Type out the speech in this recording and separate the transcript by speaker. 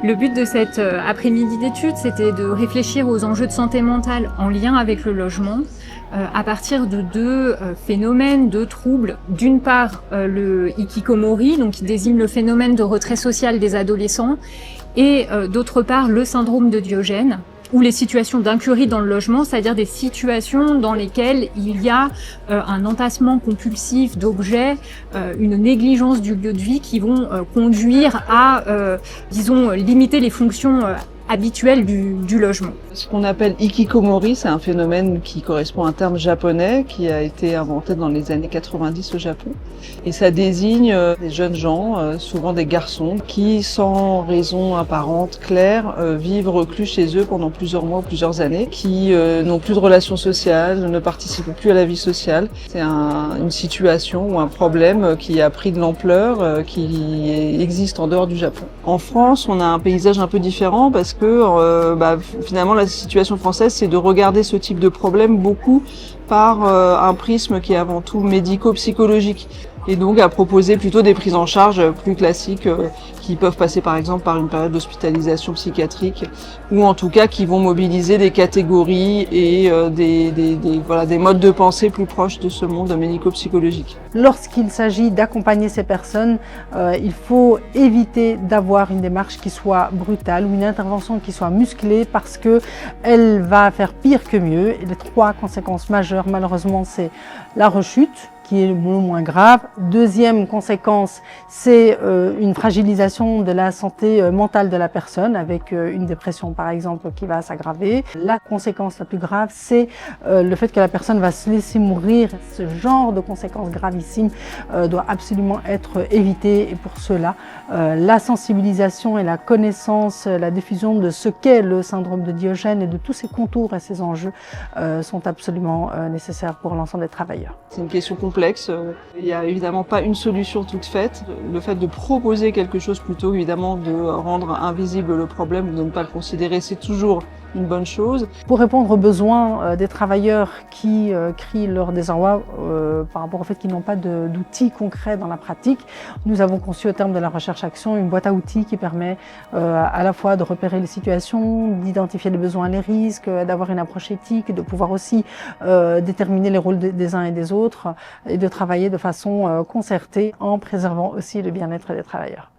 Speaker 1: Le but de cet après-midi d'études, c'était de réfléchir aux enjeux de santé mentale en lien avec le logement, à partir de deux phénomènes, deux troubles. D'une part, le hikikomori, donc qui désigne le phénomène de retrait social des adolescents, et d'autre part, le syndrome de Diogène, ou les situations d'incurie dans le logement, c'est-à-dire des situations dans lesquelles il y a un entassement compulsif d'objets, une négligence du lieu de vie qui vont conduire à, disons, limiter les fonctions habituelles du logement.
Speaker 2: Ce qu'on appelle hikikomori, c'est un phénomène qui correspond à un terme japonais qui a été inventé dans les années 90 au Japon. Et ça désigne des jeunes gens, souvent des garçons, qui, sans raison apparente claire, vivent reclus chez eux pendant plusieurs mois ou plusieurs années, qui n'ont plus de relations sociales, ne participent plus à la vie sociale. C'est une situation ou un problème qui a pris de l'ampleur, qui existe en dehors du Japon. En France, on a un paysage un peu différent parce que finalement la situation française, c'est de regarder ce type de problème beaucoup par un prisme qui est avant tout médico-psychologique. Et donc à proposer plutôt des prises en charge plus classiques qui peuvent passer par exemple par une période d'hospitalisation psychiatrique ou en tout cas qui vont mobiliser des catégories et des modes de pensée plus proches de ce monde médico-psychologique.
Speaker 3: Lorsqu'il s'agit d'accompagner ces personnes, il faut éviter d'avoir une démarche qui soit brutale ou une intervention qui soit musclée parce qu'elle va faire pire que mieux. Et les trois conséquences majeures, malheureusement, c'est la rechute, qui est le moins grave. Deuxième conséquence, c'est une fragilisation de la santé mentale de la personne avec une dépression par exemple qui va s'aggraver. La conséquence la plus grave, c'est le fait que la personne va se laisser mourir. Ce genre de conséquences gravissimes doit absolument être évité et pour cela, la sensibilisation et la connaissance, la diffusion de ce qu'est le syndrome de Diogène et de tous ses contours et ses enjeux sont absolument nécessaires pour l'ensemble des travailleurs.
Speaker 2: C'est une question complexe. Il n'y a évidemment pas une solution toute faite. Le fait de proposer quelque chose plutôt évidemment de rendre invisible le problème ou de ne pas le considérer, c'est toujours une bonne chose.
Speaker 3: Pour répondre aux besoins des travailleurs qui crient leur désarroi par rapport au fait qu'ils n'ont pas d'outils concrets dans la pratique, nous avons conçu au terme de la recherche-action une boîte à outils qui permet à la fois de repérer les situations, d'identifier les besoins et les risques, d'avoir une approche éthique, de pouvoir aussi déterminer les rôles des uns et des autres et de travailler de façon concertée en préservant aussi le bien-être des travailleurs.